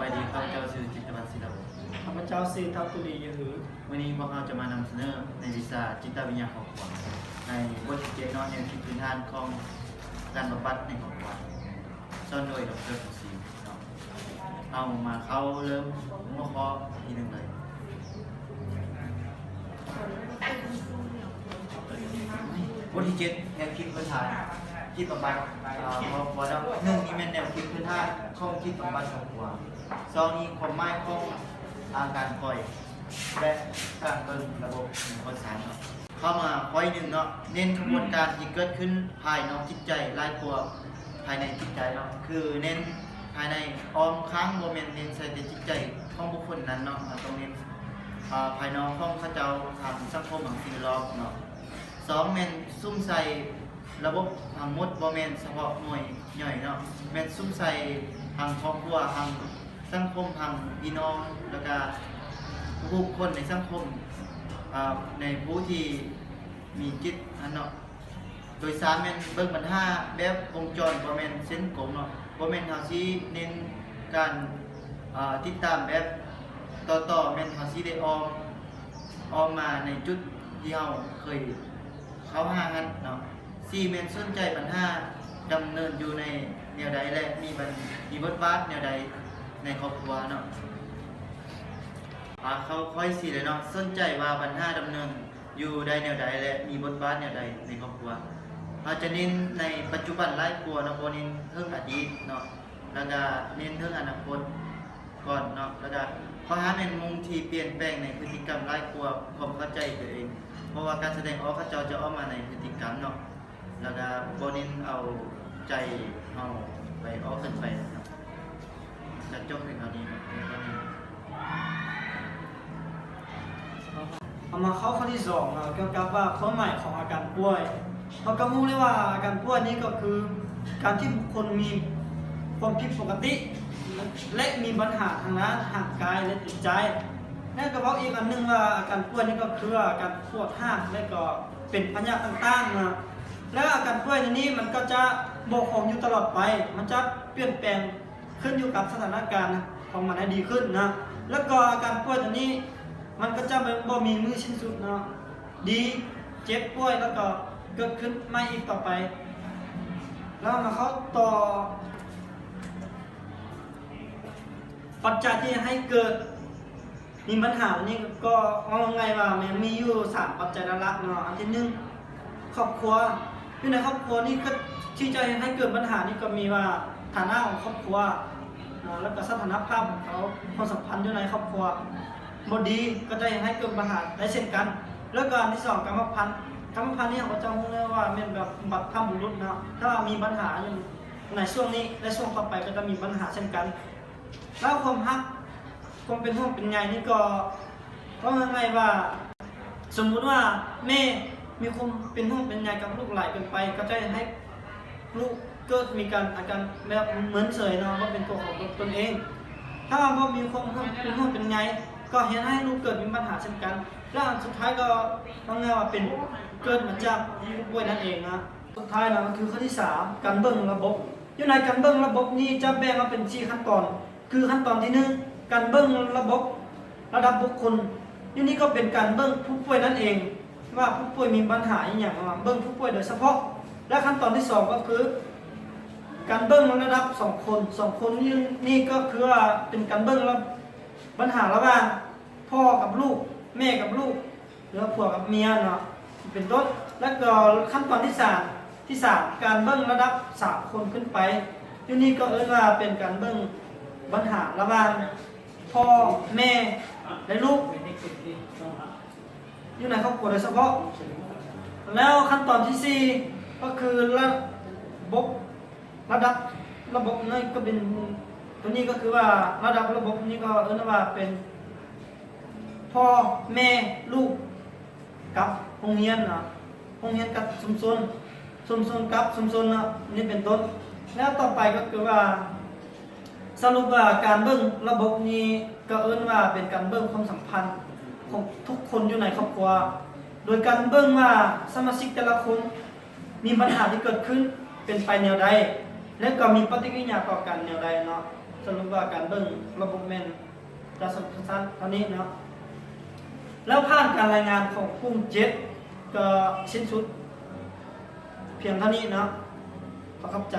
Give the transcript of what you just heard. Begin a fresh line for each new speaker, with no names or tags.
ายดีครับเจ้าชื่อจิตรวัฒน์ศิลป์
ข้าพเจ้าชื่อทัพตุลียือ
วันนี้พวกเราจะมานำเสนอในวิชาจิตวิทยาครอบครัวในบทเรียนนอนแนวคิดพื้นฐานของการบำบัดในครอบครัวสอนโดยดร.สุศรีเอามาเข้าเริ่มหัวข้อทีหนึ่งเลยบทที่7แนวคิดพื้นฐานคิดบำบัดพอแล้วหนึ่งนี่เป็นแนวคิดพื้นฐานของคิดบำบัดครอบครัวสองนี่ความหมายของอาการปล่อยและการเบิ่งระบบประสานเนาะเข้ามาข้อหนึ่งเนาะเน้นกระบวนการที่เกิดขึ้นภายในจิตใจหลายกว่าภายในจิตใจเนาะคือเน้นภายในออมค้างโมเมนต์เน้นใส่ในจิตใจของบุคคลนั้นเนาะตรงนี้ภายนอกของเขาเจ้าทำสังคมของสิ่งรอบเนาะสองเมนซุ่มใส่ระบบทางมดโมเมนต์เฉพาะหน่วยย่อยเนาะเมนซุ่มใส่ทางครอบครัวทางสังคมทางพี่น้องแล้วก็บุคคลในสังคมในผู้ที่มีจิตอันเนาะโดยสารแม่นเบิ่งปัญหาแบบวงจรบ่แม่นเส้นกลมเนาะบ่แม่นเฮาสิเน้นการติดตามแบบต่อแม่นเฮาสิได้ออมมาในจุดที่เฮาเคยเข้าหากันเนาะ4แม่นสนใจปัญหาดำเนินอยู่ในแนวใดและมีบทบาทแนวใดในครอบครัวเนาะเขาค่อยสิเลยเนาะสนใจว่าปัญหาดำเนินอยู่ใดแนวใดและมีบทบาทแนวใดในครอบครัวเราจะเน้นในปัจจุบันหลายกว่าเนาะบ่เน้นเรื่องอดีตเนาะแล้วก็เน้นเรื่องอนาคตก่อนเนาะแล้วก็ข้อหาแม่นมุมที่เปลี่ยนแปลงในพฤติกรรมหลายกว่าความเข้าใจตัวเองเพราะว่าการแสดงออกเขาจะออกมาในพฤติกรรมเนาะแล้วก็บ่เน้นเอาใจเฮาไปออกขึ้นไปเนาะจะจบเพียงเท่านี้เนาะ
เอามาเข้าข้อที่2เนาะเกี่ยวกับว่าความหมายของอาการป่วยเราก็รู้เลยว่าอาการป่วยนี้ก็คือการที่บุคคลมีความผิดปกติและมีปัญหาทางด้านร่างกายและจิตใจและก็บอกอีกอันนึงว่าอาการป่วยนี้ก็คืออาการปวดห้างและก็เป็นพยาธิต่างๆนะแล้วอาการป่วยนี้มันก็จะบ่คงอยู่ตลอดไปมันจะเปลี่ยนแปลงขึ้นอยู่กับสถานการณ์ของมันให้ดีขึ้นนะแล้วก็อาการป่วยตัวนี้มันก็จะบ่มีมือสิ้นสุดเนาะดีเจ็บป่วยแล้วก็เกิดขึ้นไม่อีกต่อไปแล้วมาเข้าต่อปัจจัยที่ให้เกิดมีปัญหานี้ก็เอาไงว่ามันมีอยู่3ปัจจัยหลักๆเนาะอันที่1ครอบครัวอยู่ในครอบครัวนี่ก็ที่จะให้เกิดปัญหานี่ก็มีว่าฐานะของครอบครัวแล้วก็สถานภาพของเขาความสัมพันธ์อยู่ในครอบครัวบ่ดีก็จะให้เกิดปัญหาได้เช่นกันแล้วก็อันที่2กรรมพันธุ์นี่เขาจะรู้เลยว่าเป็นแบบบัตรพบุรุษนะถ้ามีปัญหาอยู่ในช่วงนี้และช่วงต่อไปก็จะมีปัญหาเช่นกันแล้วความฮักความเป็นห่วงเป็นใยนี่ก็ยังไงว่าสมมุติว่าแม่มีความเป็นห่วงเป็นใยกับลูกหลายเกินไปก็จะให้ลูกเกิดมีการอาการแบบเหมือนเฉยเนาะว่าเป็นตัวของตนเองถ้าว่ามีความเป็นห่วงเป็นใยก็เห็นให้ลูกเกิดมีปัญหาเช่นกันแล้วสุดท้ายก็ต้องเรียกว่าเป็นเกิดมาจากผู้ป่วยนั่นเองนะสุดท้ายนะมันคือข้อที่3การเบิ่งระบบอยู่ในการเบิ่งระบบนี้จะแบ่งมาเป็น4ขั้นตอนคือขั้นตอนที่1การเบิ่งระบบระดับบุคคลนี่ก็เป็นการเบิ่งผู้ป่วยนั่นเองว่าผู้ป่วยมีปัญหาอย่างเบิ่งผู้ป่วยโดยเฉพาะและขั้นตอนที่2ก็คือการเบิ่งระดับ2 คนนี่ก็คือว่าเป็นการเบิ่งปัญหาระหว่างพ่อกับลูกแม่กับลูกหรือผัวกับเมียเนาะเป็นต้นแล้วก็ขั้นตอนที่3การเบิ่งระดับ3 คนขึ้นไปนี่ก็ว่าเป็นการเบิ่งปัญหาระหว่างพ่อแม่และลูกอยู่ในครอบครัวโดยเฉพาะแล้วขั้นตอนที่4ก็คือระดับระบบนี่ก็เป็นตัวนี้ก็คือว่าระดับระบบนี้ก็ว่าเป็นพ่อแม่ลูกกับโรงเรียนนะโรงเรียนกับชุมชนกับชุมชนนะนี่เป็นต้นแล้วต่อไปก็คือว่าสรุปว่าการเบิ่งระบบนี้ก็ว่าเป็นการเบิ่งความสัมพันธ์ของทุกคนอยู่ในครอบครัวโดยการเบิ่งว่าสมาชิกแต่ละคนมีปัญหาที่เกิดขึ้นเป็นไปแนวใดและก็มีปฏิกิริยาต่อกันแนวใดเนาะ สรุปว่าการเบิ่งระบบแม่นจะสั้นเท่านี้เนาะแล้วผ่านการรายงานของกลุ่ม7ก็สิ้นสุดเพียงเท่านี้เนาะขอขอบใจ